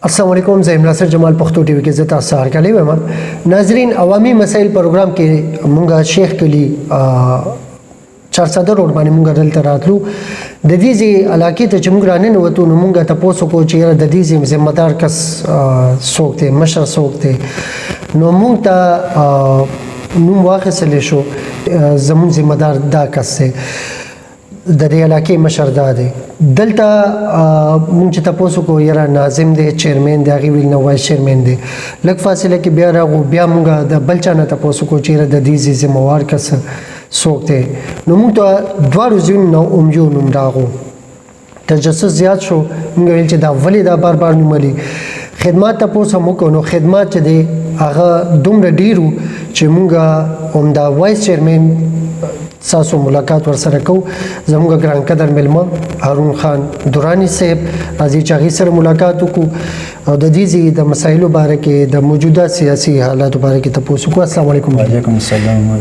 السلام علیکم، زه ناصر جمال پښتو ټي وي کې زه تاسو سره کلی وم. ناظرین، عوامي مسایل پروګرام کې مونږه شیخ کلی 400 روډ باندې مونږ دلته راتلو. د دې علاقې ته چې مونږ رانه وته نو مونږ ته پوسو کو چې د دې ذمہ دار کس څوک دی، مشر څوک دی. نو مونږ ته نوم واخیستل شو، زمون ذمہ دار دا کس دی، د دې علاقې مشر دا دی. دلته مونږ چې تاسو کو یاره ناظم دی، چیرمن دی، هغه ویل نو وایس چیرمن دی. لږ فاصله کې بیا راغو، بیا مونږ د بل چا نه تاسو کو چې د دې ذمہ وار کس څوک دی. نو مونږ ته دواړو ځین نو اومجو نوم راغو. تجسس زیات شو، مونږ ویل چې دا ولې دا بار بار نوملي. خدمات تاسو مو کو، نو خدمات چې دی هغه دومره ډیرو چې مونږ هم دا وایس چیرمن تاسو ملاقات ورسره کو. زموږ ګران قدر ملما هارون خان دورانی صاحب راځي چې هغه سره ملاقات وکړو او د دې د مسایلو باره کې، د موجوده سیاسي حالاتو باره کې تاسو کو. السلام علیکم. وعلیکم السلام.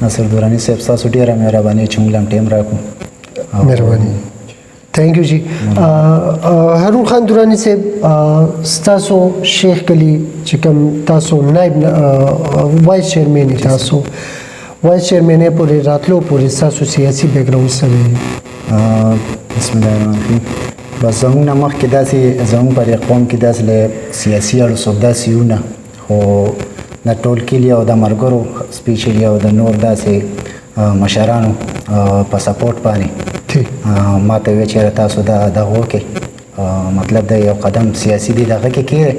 ناصر دورانی صاحب تاسو ډیره مهرباني چې موږ ټیم راکو. مهرباني. تھینک یو جی. هارون خان دورانی صاحب تاسو شیخ کلی چې کوم تاسو نائب وایس چیرمن تاسو وایس چیرمن پورې راتلو پورې تاسو سیاسي بیک ګراوند سره. بسم الله الرحمن الرحیم. بس زموږ نه مخکې داسې زموږ پر قوم کې داسې سیاسي اړو څوک داسې یو نه، خو د ټول کلي او د ملګرو سپیشلي او د نور داسې مشرانو په سپورټ باندې ما ته ویل چې تاسو دغه وکړئ، مطلب د یو قدم سیاسي دی دغه کې کېږي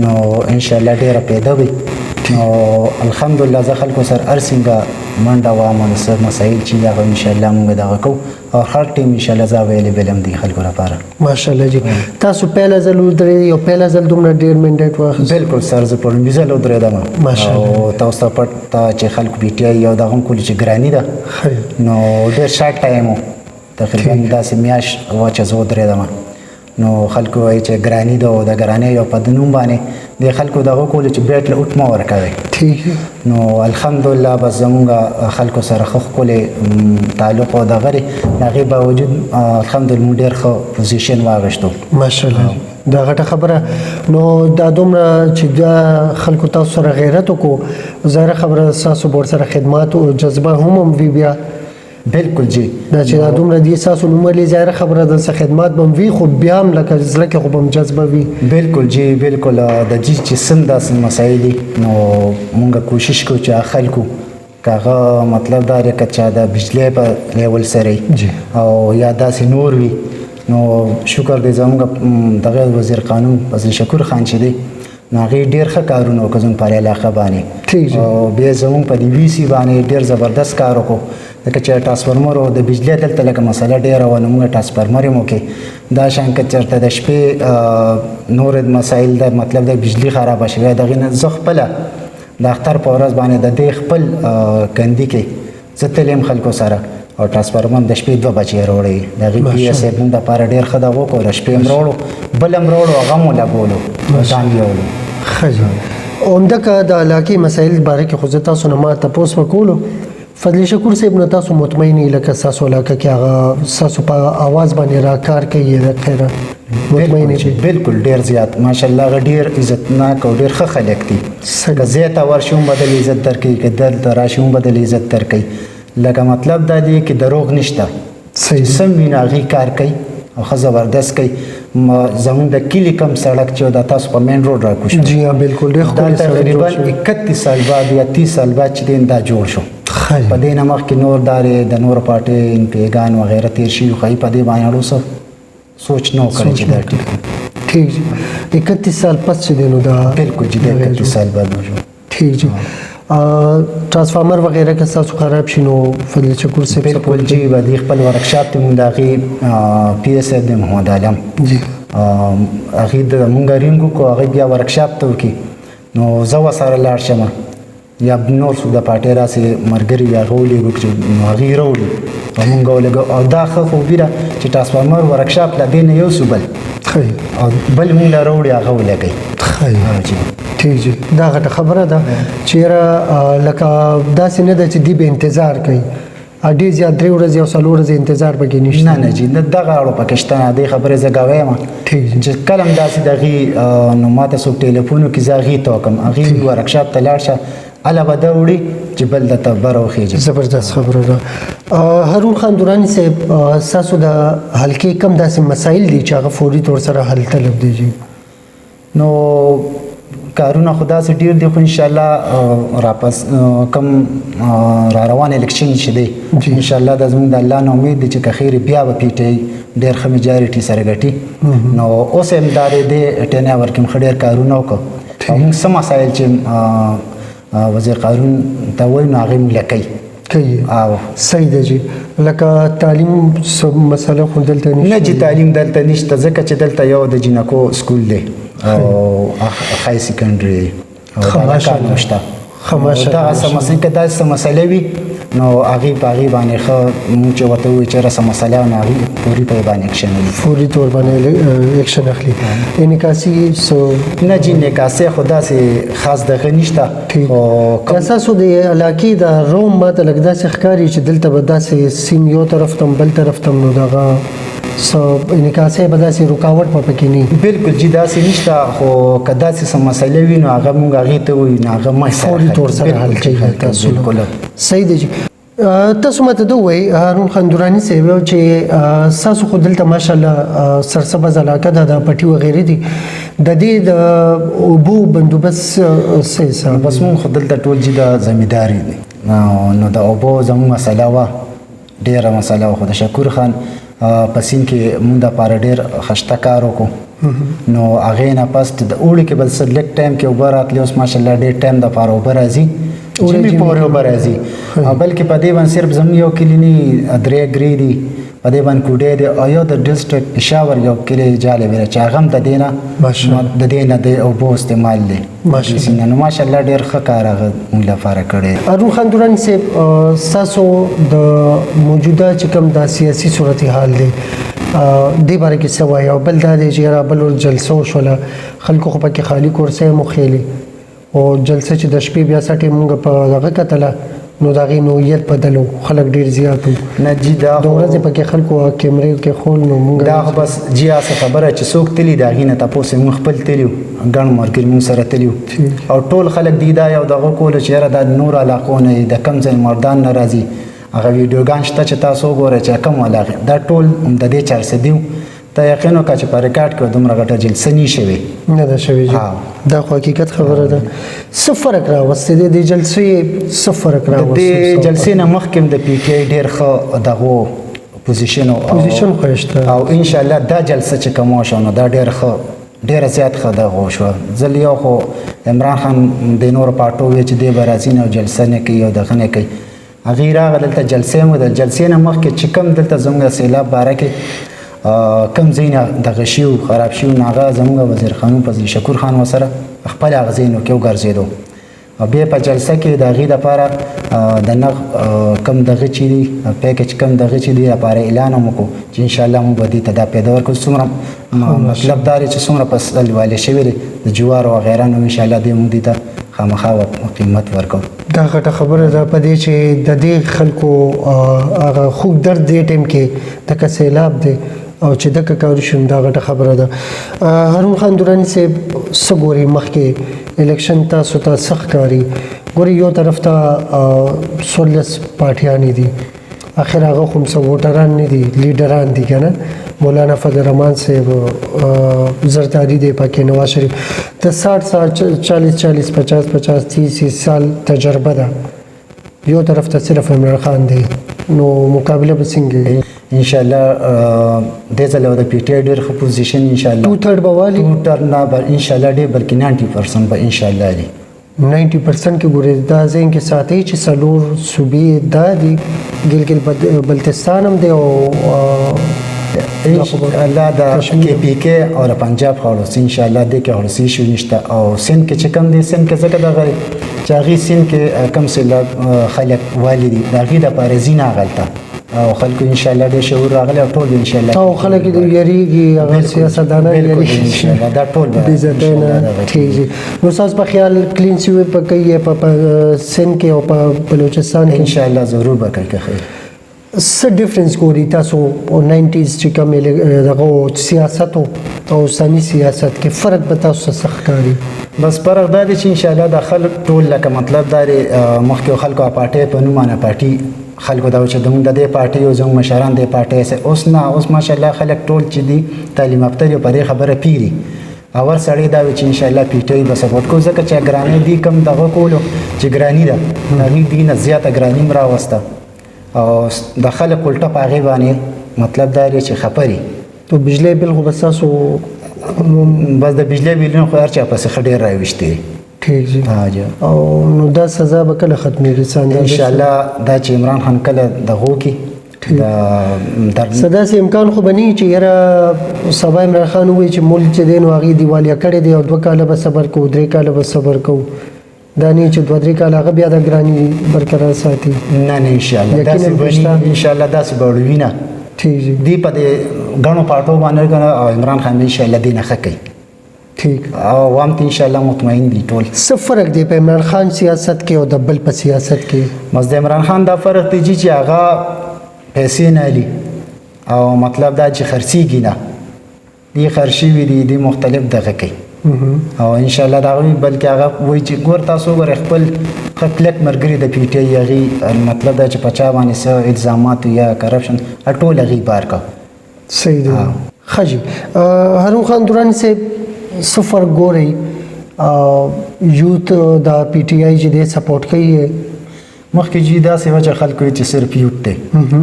نو انشاءالله ډېره پیدا وي. نو الحمدلله زه خلکو سره هر څنګه منډه وام، څه مسایل چې هغه انشاءالله موږ دغه کوو او هر ټیم انشاءالله زه اویلیبل یم دي خلکو لپاره. ماشاءالله جی. تاسو پهله ځل ودرېدئ او پهله ځل دومره ډېر منډیټ واخیست؟ بالکل سر، زه په لومړي ځل ودرېدم او تاسو ته پټ ته چې خلکو پی ټي آی یو دغه کولي چې ګراني ده نو ډېر شارټ ټایم و، تقریبا داسې میاشت وه چې زه ودرېدم. نو خلکو وایي چې ګراني ده او د ګرانۍ یو په نوم باندې د خلکو دغه کولو چې بیټ له اوټ مه ورکوئ. نو الحمدلله بس زمونږ خلکو سره ښه ښکلی تعلق او دغه دی، د هغې باوجود الحمدلله موږ ډېر ښه پوزیشن واخیستو. ماشاءالله دا غټه خبره. نو دا دومره چې دا خلکو تاسو سره غیرت وکړو، ظاهره خبره ستاسو به ورسره خدمات او جذبه هم وي بیا. بالکل جی. دا چې دا دومره دي تاسو نوملي ظاهره خبره ده، څه خدمات به وي خو بیا هم لکه زړه کې خو به هم جذبه وي. بالکل جی بالکل. د دې چې څنګه داسې مسایل دي نو مونږ کوشش کوو چې خلکو که هغه مطلب دا دی که چا د بجلی په لیول سره او یا داسې نور وي نو شکر دی زموږ دغه وزیر قانون فضل شکور خان چې دی نو هغې ډېر ښه کارونه وکړه زموږ په علاقه باندې او بیا زموږ په دې وي سي باندې ډېر زبردست کار وکړو. لکه چې ټرانسفارمر او د بجلی دلته لکه مسله ډېره وه نو موږ ټرانسفارمر یې وکړې. دا شان که چېرته د شپې نور مسایل د مطلب د بجلی خرابه شوې دغې نه زه خپله د اختر په ورځ باندې د دې خپل کندي کې زه تللی یم خلکو سره او ټرانسفارمر د شپې 2 بچې راوړی د هغې پي ایس صاحب موږ دپاره ډېر ښه دغه وکړو، د شپې هم راوړو بل هم راوړو هغه مو لګولو ځان یوړو. ښه. عمده که د علاقې مسایل باره کې خو زه تاسو نه ما تپوس وکولو، فضل شکور صاحب نه تاسو مطمئن یې لکه ستاسو علاقه کې هغه ستاسو په اواز باندې راکار کوي د خیره مطمئن یې؟ بالکل ډېر زیات ماشاءالله هغه ډېر عزتناک او ډېر ښه خلک دي. که زه ته ورشي هم به دل عزت درکوي، که دلته راشي هم به دل عزت درکوي. لکه مطلب دا دی چې دروغ نشته، سم وي نو هغې کار کوي او ښه زبردست کوي. زموږ د کلي کم سړک چې د تاسو په مین روډ راکوشو جی ها بالکل ډېر ښکلی تقریبا 31 سال بعد یا 30 سال بعد چې دی دا جوړ شو. په دې نه مخکې نور دارې د نورو پارټۍ پیګان وغیره تېر شوي خو په دې باندې اړو څه سوچ نه و کړی چې دا ټیک جی. 31 سال پس چې دی نو دا بالکل جی 31 سال بعد نو شو. ټیک جی. ټرانسفارمر وغیره که ستاسو خراب شي نو فضل شکور صاحب بالکل جی به دې خپل ورکشاپ ته مونږ د هغې پي ایس صاحب دی محمد عالم جی هغې د مونږ رینګ وکړو هغې بیا ورکشاپ ته وکړي نو زه ورسره لاړ شم یا نور څوک د پارټۍ راسې ملګري وي هغه ولېږو چې نو هغې راوړي او مونږ ولېږو او دا ښه خوبي ده چې ټرانسفارمر ورکشاپ له دې نه یو سو بل او بل مونږ له راوړي هغه ولګوي. ٹھیک جی. دا غټه خبره ده چې لکه داسې نه ده چې دی به انتظار کوي ډېر زیات 3 ورځې او 4 ورځې انتظار پکې نشته. نه نه جی دغه اړو پکې شته دې خبرې زه ګوایم ٹھیک چې کله هم داسې دغې نو ما ته څوک ټلیفون وکړي زه هغې ته وکړم هغې ورکشاپ ته لاړ شه هله به ده وړي چې بل درته بره وخېږي. زبردست خبره ده. هارون خان دراني صاحب ستاسو د حلقې کم داسې مسایل دي چې هغه فوري طور سره حل طلب دی جی؟ نو کارونه خو داسې ډېر دي خو انشاءالله راپس کم را روان الیکشن چې دی انشاءالله دا زموږ د الله نه امید دی چې که خیر بیا به پی ټی آی ډېر ښه میجارټي سره ګټي. نو اوس هم دا دی دې ټینیاور کې ښه ډېر کارونه وکړو او موږ څه مسایل چې وزیر قانون ته وایو نو هغې موږ لکوي کوي. صحیح ده جی. لکه تعلیم مسله خو دلته نشته؟ نه جی تعلیم دلته نشته ځکه چې دلته یو د جینکو سکول دی او های سیکنډري او دا کار نشته. دغه څه مسلې که داسې څه مسلې وي نو هغې په هغې باندې ښه مونږ چې ورته ووایو چې څه مسله نو هغې فوري په باندې اکشن ولي فوري طور باندې اکشن اخلي. انعکاسي نه جی انعکاسي خو داسې خاص دغه نشته. تاسو د علاقې د روم ماته لږ داسې ښکاري چې دلته به داسې سیم یو طرف ته بل طرف ته نو دغه انعکاسي به داسې رکاوټ په پکې نه بالکل جی داسې نشته خو که داسې څه مسله وي نو هغه مونږ هغې ته وایو نو هغه ما فوري طور سره حل کوي تاسو. صحیح دی جی. تاسو ماته دا وایئ هارون خان دراني صاحب چې ستاسو خو دلته ماشاءالله سرسبز علاقه ده د پټي وغیرې دي د دې د اوبو بندوبست څه حساب؟ بس مونږ خو دلته ټول جی د زمینداري دي نو د اوبو زموږ مسله وه ډېره مسله وه خو د شکور خان په سیند کې مونږ دپاره ډېر خشته کار وکړو نو هغې نه پس د اوړي کې به څه لږ ټایم کې اوبه راتلې اوس ماشاءالله ډېر ټایم دپاره اوبه راځي ژمي پورې اوبه راځي بلکې په دې باندې صرف زموږ یو کلي نه درې ګرې دي په دې باندې کوډې دی او یو د ډسټرکټ پېښور یو کلی جالب دی چې هغه هم د دې نه د دې نه د اوبو استعمال دی نو ماشاءالله ډېر ښه کار هغه موږ لپاره کړی. هارون خان دراني صاحب ستاسو د موجوده چې کوم دا سیاسي صورتحال دی دې باره کې څه وایي او بل دا دی چې یاره بل ورځ جلسه وشوله خلکو خو پکې خالي کورسۍ هم وخېلې او جلسه چې د شپې بیا سټې مونږ په دغه کتله نو د هغې نوعیت بدل و خلک ډېر زیات وو نه جی دا د ورځې پکې خلکو کیمرې کې خول نو مونږ دا خو بس جی هسه خبره چې څوک تلي د هغې نه تپوس یې مونږ خپل تلي وو ګڼ ملګري مونږ سره تلي وو او ټول خلک دی دا یو دغه کوله چې یاره دا د نور علاقو نه د کم ځای مردان نه راځي هغه ویډیوګان شته چې تاسو وګورئ چې کم علاقې دا ټول د دې چارڅدي وو ته یقین وکړه چې په ریکارډ کې دومره غټه جلسه نه شوې نه ده شوې دا خو حقیقت خبره ده. څه فرق راوستی دی د جلسې څه فرق راوستی د جلسې نه مخکې د پی ټی آی ډېر ښه دغه پوزیشن خو شته او انشاءالله دا جلسه چې کوم وشوه نو دا ډېر ښه ډېره زیات ښه دغه وشوه. ځل یو خو عمران خان د نورو پارټو وی چې دی به راځي نه جلسه نه کوي او دغه نه کوي هغې راغله دلته جلسې مو د جلسې نه مخکې چې کوم دلته زموږ سیلاب باره کې کم ځایونه دغه شي و خراب شي نو هغه زموږ وزیر قانون فضل شکور خان ورسره خپل هغه ځایونو کې وګرځېدو او بیا په جلسه کې د هغې دپاره د نغ کم دغه چې دي پیکج کم دغه چې دي لپاره اعلان هم وکړو چې انشاءالله موږ به دې ته دا پیدا ورکړو څومره مطلب دا دی چې څومره فصل والې شوي دي د جوارو وغیره نو انشاءالله دې موږ دې ته خامخا قیمت ورکړو. دا غټه خبره ده په دې چې د دې خلکو هغه خوږ درد دې ټایم کې دغه سیلاب دی او چې دغه کار شوم دا غټه خبره ده. هارون خان دراني صاحب څه ګوري مخکې الیکشن تاسو ته څه ښکاري؟ ګوري یو طرف ته 16 پارټیانې دي اخر هغه خو څه ووټران نه دي لیډران دي که نه مولانا فضل الرحمن صاحب زرداری دی پکې نواز شریف د 60 40 50 30 سال تجربه ده یو طرف ته صرف عمران خان دی نو مقابله به څنګه انشاءالله دې ځل د پی ټی آی ډېر ښه پوزیشن انشاءالله 2/3 به والي 2/3 نه به انشاءالله ډېر بلکې 90% به انشاءالله دي 90% کې ګورې دا ذهن کې ساتي چې څلور صوبې دا دي ګلګت بلتستان هم دی او انشاءالله د کې پی کې او د پنجاب خلاص انشاءالله دې کې خلاصي شو نشته او سند کې چې کم دي سند کې ځکه دغه چې هغې سند کې کم سیلاب خلک والي دي د هغې دپاره زینه غلطه او خلکو انشاءالله ډېر شعور راغلی او ټول انشاءالله او خلک یریږي هغه سیاستدانان یریږي انشاءالله دا ټول به ٹھیک جی نو تاسو په خیال کلین سوی په کوي په سند کې او په بلوچستان کې انشاءالله ضرور به کوي که خیر څه ډیفرنس ګوري تاسو 90s چې کوم دغه سیاست او اوسنی سیاست کې فرق به تاسو څه ښکاري؟ بس فرق دا دی چې ان شاء الله د خلک ټول لکه مطلب دا دی مخکې خلکو پارټي په نوم باندې پارټي خلکو دا چې موږ د دې پارټي او زموږ مشران د پارټي سه اوس نه اوس ماشاءالله خلک ټول چې دي تعلیم یافته دي په دې خبره پیری اور سړی دا چې ان شاء الله پیټي به سپورټ کو ځکه چې ګرانی دي کم دغه کولو چې ګرانی ده هغه دینه زیاته ګرانی مرا وسته او د خلک الټه پاغي باندې مطلب دا دی چې خبري تو بجلی بل خو بس تاسو بس د بجلی بل خو هر چا پس خډیر راويشتي ٹھیک جی حاجه او نو دا سزا به کله ختمېږي څنګه ان شاء الله دا چې عمران خان کله دغه کی دا صدا سي امکان خو بني چې یاره سبا عمران خان وایي چې ملک چې دین واغې دیوالیا کړي دی او 2 کاله به صبر کو 3 کاله به صبر کو دا نه چې 2-3 کاله هغه بیا د ګرانی برقرار ساتي نه ان شاء الله دا سي ان شاء الله دا سي بړوینه ٹھیک جی دی په دې غنو پټو باندې کنه عمران خان ان شاء الله دینه خکې ٹھیک او وام ان شاء الله مطمئن دي ټول څه فرق دی په عمران خان سیاست کې او د بل په سیاست کې؟ مزد عمران خان دا فرق دی چې هغه پیسې نه لري او مطلب دا چې خرڅيږي نه دی خرشي وي دي مختلف دغه کوي او ان شاء الله دا وی بلکې هغه وایي چې ګور تاسو ور خپل خپلک مرګري د پی ټی یغي مطلب دا چې پچا باندې سه الزامات یا کرپشن ټول غي بار کا صحیح دی خجی هارون خان دورانی سے سفر ګوري یوت دا پی ټی آی چې د سپورټ کوي مخکې چې دا سیوا چې خلکو چې صرف یوت ته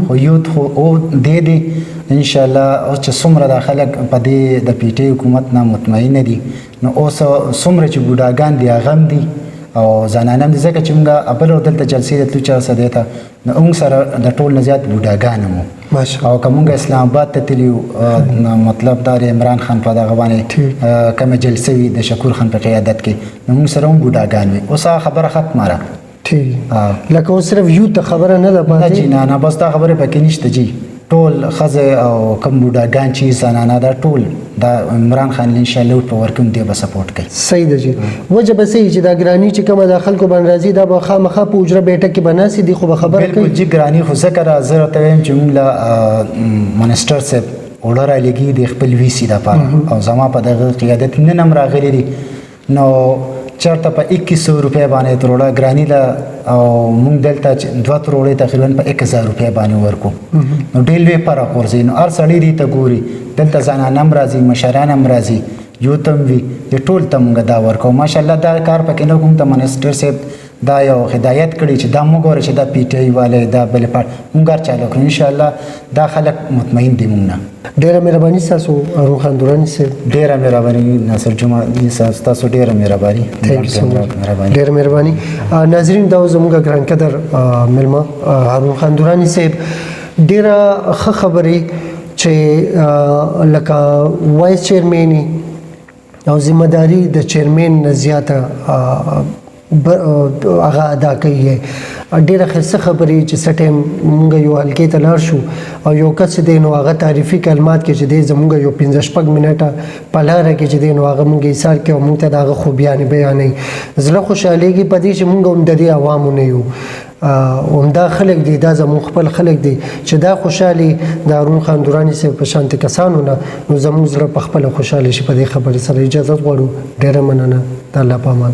خو یوت خو او د دې ان شاء الله او چې څومره د خلک په دې د پی ټی حکومت نه مطمئن دي نو اوس څومره چې بوډاګان دي هغه دي او زنانم دي ځکه چې موږ خپل دلته جلسې د تلو چا سديته نو موږ سره د ټول نزيات بوډاګان مو ماشاء او کومه اسلام آباد ته تلیو مطلب دا عمران خان په دغه باندې کومه جلسه وي د شکور خان په قیادت کې نو موږ سره هم بوډاګان وي اوس خبره ختمه را ٹھیک لکه اوس صرف یو ته خبره نه ده پاتې جی نه بس دا خبره پکې نشته جی ټول خزه او کم بوډاګان چې زنانه دا ټول دا عمران خان ان شاء الله په ورکوم دی به سپورټ کوي صحیح ده جی وجه به صحیح چې دا ګرانی چې کومه د خلکو باندې راځي دا به خامخا په اجره بیٹه کې بناسي دي خو به خبره کوي بالکل جی ګرانی خو ذکر حاضر ته ویم چې موږ لا منسٹر صاحب اورا لګي د خپل وی سی د پاره او زما په دغه قیادت نه نم راغلي دي نو چرته په 2100 روپے باندې تروړه ګرانی لا او موږ دلته 2 تروړې تقریبا په 1000 روپے باندې ورکو نو ډیل وی پر اورځي نو ار سړی دی ته ګوري دلته ځانان هم راځي مشران هم راځي یو تم وی د ټول تمغه دا ورکو ماشاءالله دا کار پکې نه کوم ته منسٹر صاحب دا یو هدایت کړی چې دا موږ چې دا پی ټی آی والے دا بل پات موږ چالو کړو ان شاء الله دا خلک مطمئن دي موږ ډیره مهرباني تاسو هارون خان دورانی صاحب ډیره مهرباني ناصر جمعه تاسو ډیره مهرباني ډیره مهرباني ناظرین دا زموږ ګران قدر ملما هارون خان دورانی صاحب ډیره خبري چې لکه وایس چیرمن او ذمہ داری د چیرمن نه زیاته هغه ادا کوي ډیره خصه خبرې چې سټیم مونږ یو حلقې ته لاړ شو او یو کس دی نو هغه تعریفي کلمات کې چې دی زمونږ یو 15 منټه په لاره کې چې دی نو هغه مونږ ایثار کې او مونږ ته دغه خوبیان بیانې زړه خوشاليږي په دې چې مونږ هم د دې عوامو نه یو دا خلک دي دا زموږ خپل خلک دي چې دا خوشحالي د هارون خان دورانی صاحب په شانتي کسانو نه نو زموږ زړه په خپل خوشاله شي په دې خبره سره اجازه غواړو ډیره مننه د الله په امان